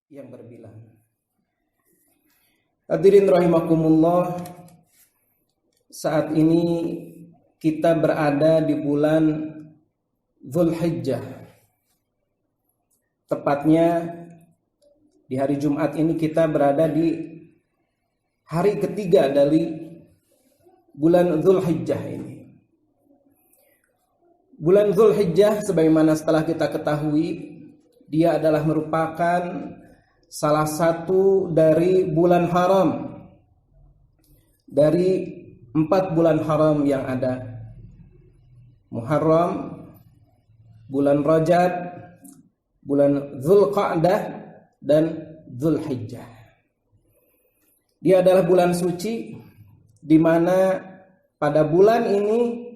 yang berbilang. Hadirin rahimakumullah, saat ini kita berada di bulan Dzulhijjah. Tepatnya di hari Jumat ini kita berada di hari ketiga dari bulan Dzulhijjah ini. Bulan Dzulhijjah sebagaimana setelah kita ketahui, dia adalah merupakan salah satu dari bulan haram, dari 4 bulan haram yang ada: Muharram, bulan Rajab, bulan Dzulqa'dah, dan Dzulhijjah. Dia adalah bulan suci di mana pada bulan ini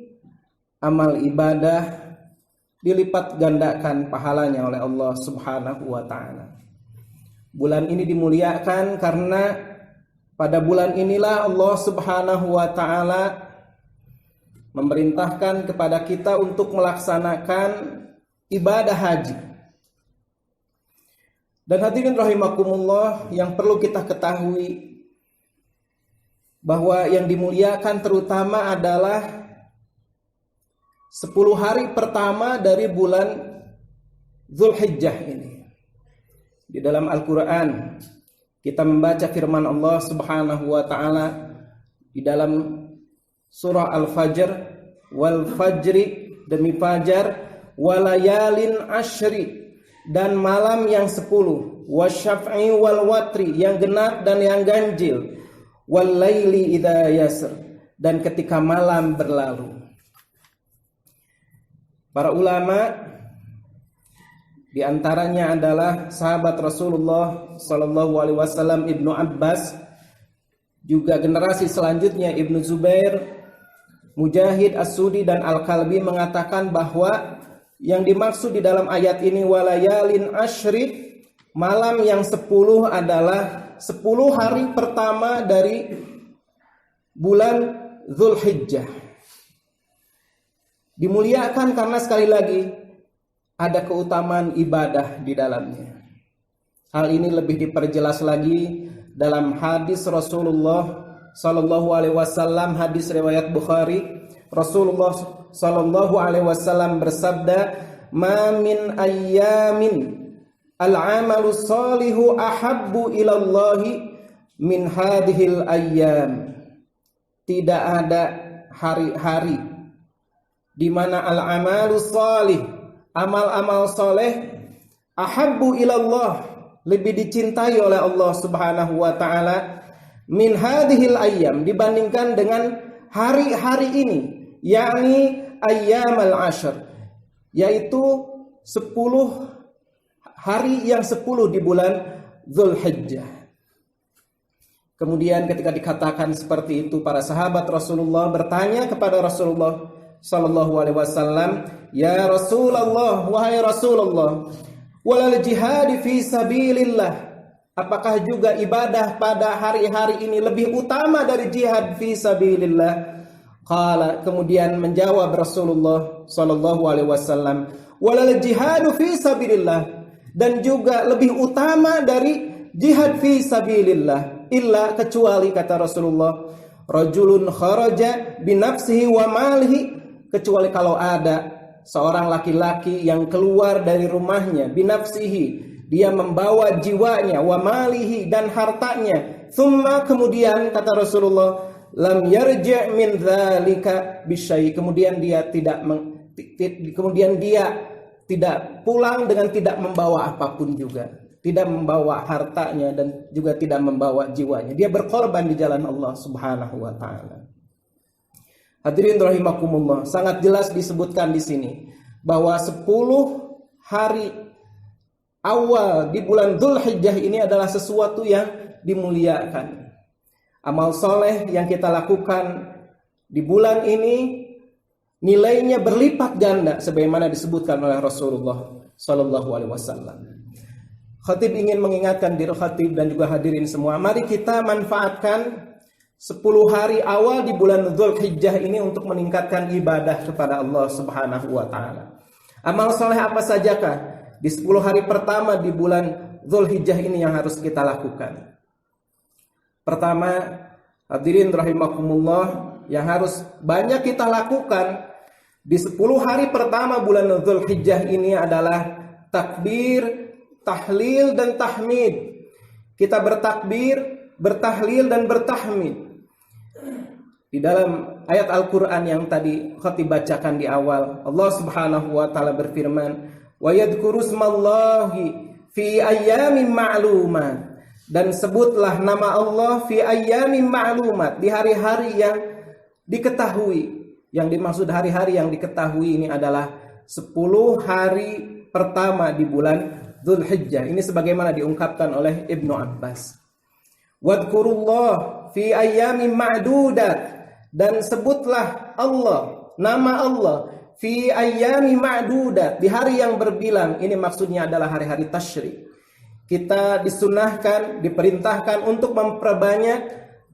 amal ibadah dilipat gandakan pahalanya oleh Allah Subhanahu wa ta'ala. Bulan ini dimuliakan karena pada bulan inilah Allah Subhanahu wa ta'ala memerintahkan kepada kita untuk melaksanakan ibadah haji. Dan hadirin rahimakumullah, yang perlu kita ketahui bahwa yang dimuliakan terutama adalah 10 hari pertama dari bulan Dzulhijjah ini. Di dalam Al-Quran kita membaca firman Allah Subhanahu wa ta'ala di dalam surah Al-Fajr, wal fajri, demi fajar, walayalin ashri, dan malam yang 10, wasyaf'i wal watri, yang genap dan yang ganjil, wal laili idza yasr, dan ketika malam berlalu. Para ulama di antaranya adalah sahabat Rasulullah sallallahu alaihi wasallam Ibnu Abbas, juga generasi selanjutnya Ibnu Zubair, Mujahid, As-Sudi, dan Al-Kalbi mengatakan bahwa yang dimaksud di dalam ayat ini walayalin ashri, malam yang 10 adalah 10 hari pertama dari bulan Dzulhijjah. Dimuliakan karena sekali lagi ada keutamaan ibadah di dalamnya. Hal ini lebih diperjelas lagi dalam hadis Rasulullah sallallahu alaihi wasallam, hadis riwayat Bukhari. Rasulullah sallallahu alaihi wasallam bersabda, "Ma min ayyamin al-'amalu shalihu ahabbu ila Allahi min hadhil ayyam." Tidak ada hari-hari di mana al-'amalu shalih, amal-amal soleh, ahabbu ilallah, lebih dicintai oleh Allah Subhanahu wa ta'ala, min hadhil ayyam, dibandingkan dengan hari-hari ini, yakni ayyamal ashr, yaitu 10 hari yang 10 di bulan Dzulhijjah. Kemudian ketika dikatakan seperti itu, para sahabat Rasulullah bertanya kepada Rasulullah sallallahu alaihi wasallam, "Ya Rasulullah, wahai Rasulullah, walal jihad fi sabilillah, apakah juga ibadah pada hari-hari ini lebih utama dari jihad fi sabilillah?" Qala, kemudian menjawab Rasulullah sallallahu alaihi wasallam, "Walal jihad fi sabilillah, dan juga lebih utama dari jihad fi sabilillah, illa, kecuali," kata Rasulullah, "rajulun kharaja binafsihi wa malihi," kecuali kalau ada seorang laki-laki yang keluar dari rumahnya, binafsihi, dia membawa jiwanya, wa malihi, dan hartanya, thumma, kemudian kata Rasulullah, lam yarji' min dzalika bisyai, kemudian dia tidak pulang dengan tidak membawa apapun juga, tidak membawa hartanya dan juga tidak membawa jiwanya, dia berkorban di jalan Allah Subhanahu wa ta'ala. Hadirin rahimakumullah, sangat jelas disebutkan di sini bahwa 10 hari awal di bulan Dzulhijjah ini adalah sesuatu yang dimuliakan. Amal soleh yang kita lakukan di bulan ini nilainya berlipat ganda sebagaimana disebutkan oleh Rasulullah sallallahu alaihi wasallam. Khatib ingin mengingatkan diri khatib dan juga hadirin semua, mari kita manfaatkan 10 hari awal di bulan Dzulhijjah ini untuk meningkatkan ibadah kepada Allah Subhanahu wa ta'ala. Amal soleh apa sajakah di 10 hari pertama di bulan Dzulhijjah ini yang harus kita lakukan. Pertama, hadirin rahimakumullah, yang harus banyak kita lakukan di 10 hari pertama bulan Dzulhijjah ini adalah takbir, tahlil, dan tahmid. Kita bertakbir, bertahlil, dan bertahmid. Di dalam ayat Al-Quran yang tadi khatib bacakan di awal, Allah Subhanahu wa Ta'ala berfirman, "Wa yadhkuru smallahi fi ayyamin ma'lumat." Dan sebutlah nama Allah fi ayyamin ma'lumat, di hari-hari yang diketahui. Yang dimaksud hari-hari yang diketahui ini adalah 10 hari pertama di bulan Dzulhijjah. Ini sebagaimana diungkapkan oleh Ibnu Abbas. Wadhkurullah fi ayyamin ma'dudat, dan sebutlah Allah, nama Allah, fi ayyamin ma'dudat, di hari yang berbilang. Ini maksudnya adalah hari-hari tasyrik. Kita disunahkan, diperintahkan untuk memperbanyak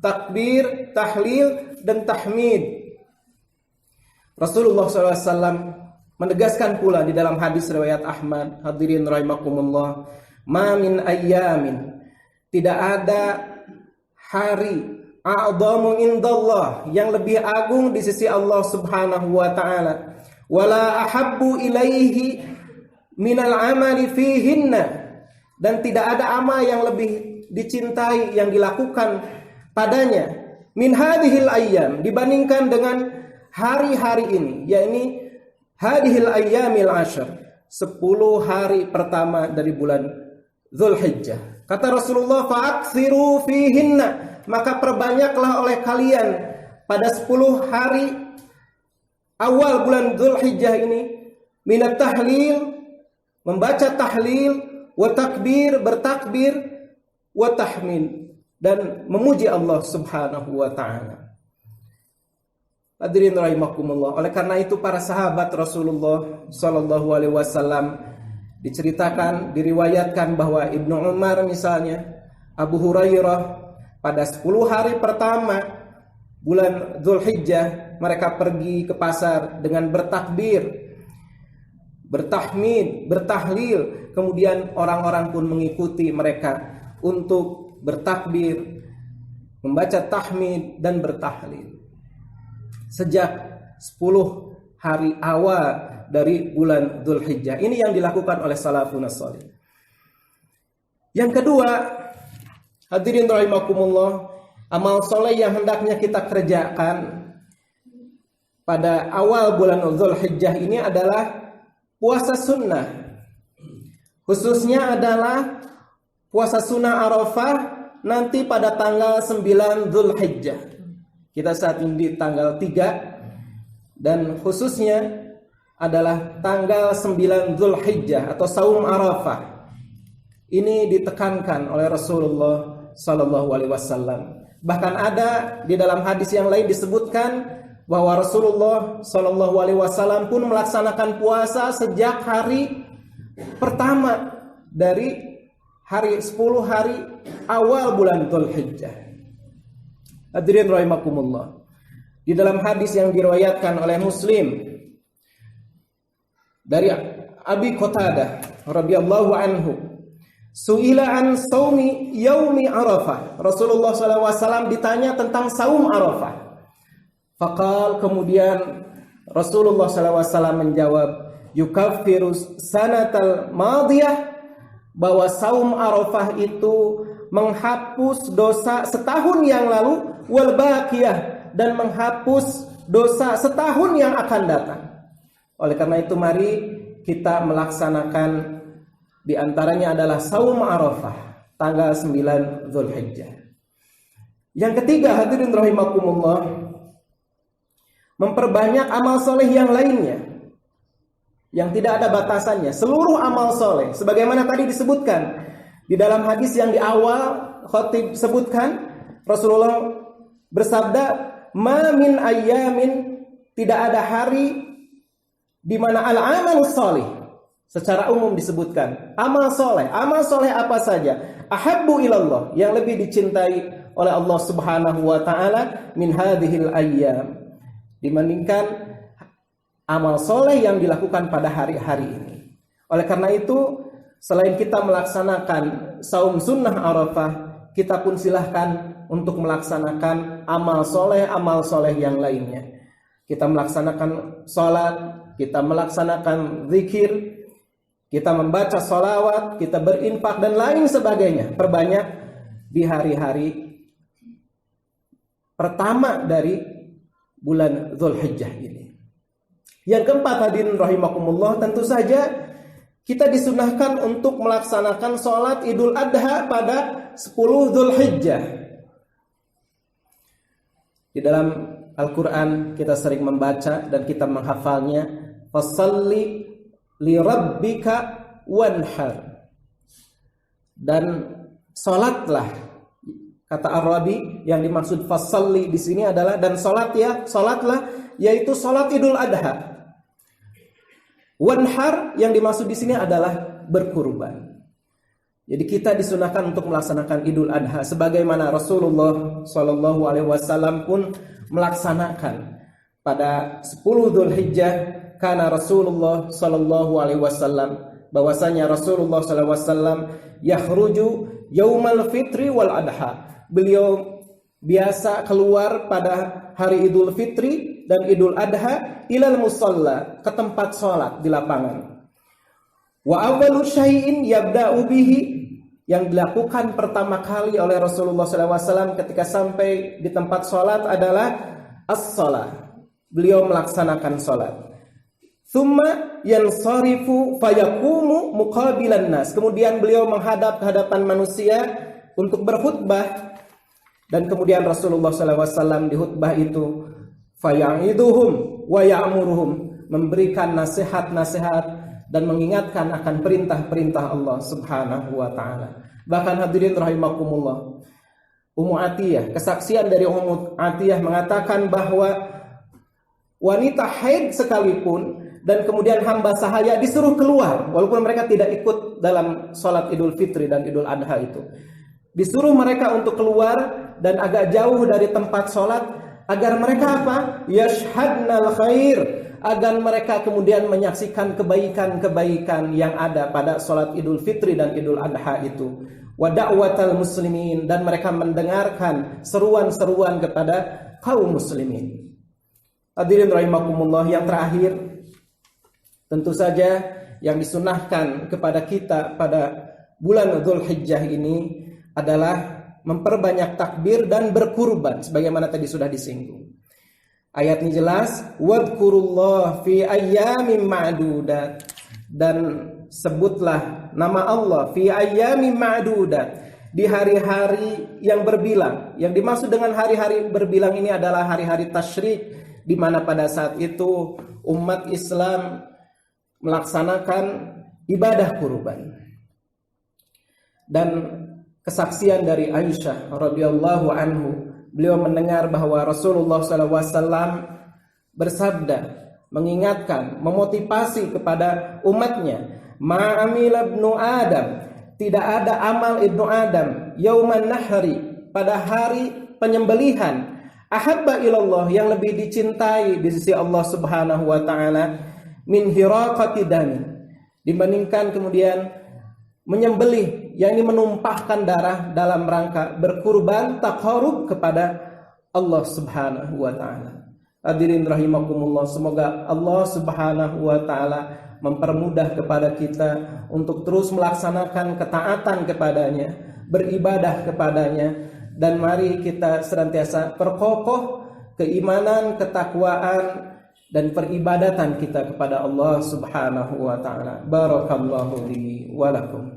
takbir, tahlil, dan tahmid. Rasulullah SAW menegaskan pula di dalam hadis riwayat Ahmad, hadirin rahimakumullah, ma min ayyamin, tidak ada hari a'dhamu indallah, yang lebih agung di sisi Allah Subhanahu wa Ta'ala, wala ahabbu ilaihi minal amali fihinna, dan tidak ada amal yang lebih dicintai yang dilakukan padanya min hadhil ayyam, dibandingkan dengan hari-hari ini, yakni hadhil ayyamil ashar, 10 hari pertama dari bulan Dzulhijjah. Kata Rasulullah, fa'aksiru fihinna, maka perbanyaklah oleh kalian pada 10 hari awal bulan Dzulhijjah ini minat tahlil, membaca tahlil, wa takbir, bertakbir, wa tahmid, dan memuji Allah Subhanahu wa Ta'ala. Hadirin rahimakumullah. Oleh karena itu para sahabat Rasulullah sallallahu alaihi wasallam diceritakan, diriwayatkan bahwa Ibnu Umar misalnya, Abu Hurairah, pada 10 hari pertama bulan Dzulhijjah mereka pergi ke pasar dengan bertakbir, bertahmid, bertahlil. Kemudian orang-orang pun mengikuti mereka untuk bertakbir, membaca tahmid, dan bertahlil. Sejak 10 hari awal dari bulan Dzulhijjah. Ini yang dilakukan oleh salafun shalih. Yang kedua, hadirin rahimakumullah, amal soleh yang hendaknya kita kerjakan pada awal bulan Dzulhijjah ini adalah puasa sunnah. Khususnya adalah puasa sunnah Arafah nanti pada tanggal 9 Dzulhijjah. Kita saat ini di tanggal 3, dan khususnya adalah tanggal 9 Dzulhijjah atau saum Arafah. Ini ditekankan oleh Rasulullah sallallahu alaihi wasallam. Bahkan ada di dalam hadis yang lain disebutkan bahwa Rasulullah sallallahu alaihi wasallam pun melaksanakan puasa sejak hari pertama dari hari 10 hari awal bulan Dzulhijjah. Hadirin rahimakumullah. Di dalam hadis yang diriwayatkan oleh Muslim dari Abi Qatadah radhiyallahu anhu, su'ila an saumi yaumi Arafah. Rasulullah SAW ditanya tentang saum Arafah. Faqal, kemudian Rasulullah SAW menjawab, yukaffiru sanatal madiyah, bahwa saum Arafah itu menghapus dosa setahun yang lalu, wal baqiyah, dan menghapus dosa setahun yang akan datang. Oleh karena itu mari kita melaksanakan, di antaranya adalah saum Arafah tanggal 9 Dzulhijjah. Yang ketiga, hadirin rahimakumullah, memperbanyak amal soleh yang lainnya yang tidak ada batasannya. Seluruh amal soleh, sebagaimana tadi disebutkan di dalam hadis yang di awal khatib sebutkan, Rasulullah bersabda, ma min ayyamin, tidak ada hari di mana al-amal soleh, secara umum disebutkan amal soleh apa saja, ahabbu ilallah, yang lebih dicintai oleh Allah Subhanahu wa Ta'ala min hadhil ayyam, dibandingkan amal soleh yang dilakukan pada hari-hari ini. Oleh karena itu Selain kita melaksanakan saum sunnah Arafah, kita pun silahkan untuk melaksanakan amal soleh yang lainnya. Kita melaksanakan sholat, kita melaksanakan zikir, kita membaca sholawat, kita berinfak dan lain sebagainya. Perbanyak di hari-hari pertama dari bulan Dzulhijjah ini. Yang keempat, hadirin rahimakumullah, tentu saja kita disunahkan untuk melaksanakan sholat Idul Adha pada 10 Dzulhijjah. Di dalam Al-Quran kita sering membaca dan kita menghafalnya, fasalli li rabbika wanhar. Dan sholatlah, kata Ar-Rabi, yang dimaksud fasalli di sini adalah dan sholatlah, yaitu sholat Idul Adha. Wanhar yang dimaksud di sini adalah berkurban. Jadi kita disunahkan untuk melaksanakan Idul Adha sebagaimana Rasulullah Shallallahu Alaihi Wasallam pun melaksanakan pada 10 Dzulhijjah. Karena Rasulullah Shallallahu Alaihi Wasallam, bahwasanya Rasulullah Shallallahu Alaihi Wasallam yakhruju yaumal fitri wal adha. Beliau biasa keluar pada hari Idul Fitri dan Idul Adha ilal musalla, ke tempat sholat di lapangan. Wa awwalu syai'in yabda'u bihi, yang dilakukan pertama kali oleh Rasulullah SAW ketika sampai di tempat sholat adalah as-shalah. Beliau melaksanakan sholat. Thumma yansarifu fayaqumu muqabilan nas. Kemudian beliau menghadap ke hadapan manusia untuk berkhutbah. Dan kemudian Rasulullah SAW di khutbah itu faya'iduhum wa ya'muruhum, memberikan nasihat-nasihat dan mengingatkan akan perintah-perintah Allah Subhanahu wa taala. Bahkan hadirin rahimakumullah, Ummu Atiyah, kesaksian dari Ummu Atiyah mengatakan bahwa wanita haid sekalipun dan kemudian hamba sahaya disuruh keluar walaupun mereka tidak ikut dalam sholat Idul Fitri dan Idul Adha itu. Disuruh mereka untuk keluar dan agak jauh dari tempat sholat agar mereka apa? Yashhadnal khair, agar mereka kemudian menyaksikan kebaikan-kebaikan yang ada pada sholat Idul Fitri dan Idul Adha itu. Wa da'watal muslimin, dan mereka mendengarkan seruan-seruan kepada kaum muslimin. Hadirin rahimakumullah, yang terakhir tentu saja yang disunahkan kepada kita pada bulan Dzulhijjah ini adalah memperbanyak takbir dan berkurban sebagaimana tadi sudah disinggung. Ayatnya jelas, wadhkurullah fi ayyamin ma'dudat, dan sebutlah nama Allah fi ayyamin ma'dudat, di hari-hari yang berbilang. Yang dimaksud dengan hari-hari berbilang ini adalah hari-hari tasyrik, di mana pada saat itu umat Islam melaksanakan ibadah kurban. Dan kesaksian dari Aisyah radhiyallahu anhu, beliau mendengar bahwa Rasulullah SAW bersabda, mengingatkan, memotivasi kepada umatnya, ma'amil ibnu Adam, tidak ada amal ibnu Adam, yauman nahri, pada hari penyembelihan, ahabba ilallah, yang lebih dicintai di sisi Allah Subhanahu wa taala, min hiraqati dami, dibandingkan kemudian menyembelih, yakni menumpahkan darah dalam rangka berkurban taqarrub kepada Allah Subhanahu wa taala. Hadirin rahimakumullah, semoga Allah Subhanahu wa taala mempermudah kepada kita untuk terus melaksanakan ketaatan kepadanya, beribadah kepadanya, dan mari kita senantiasa perkokoh keimanan, ketakwaan dan peribadatan kita kepada Allah Subhanahu wa taala. Barakallahu li wa lakum.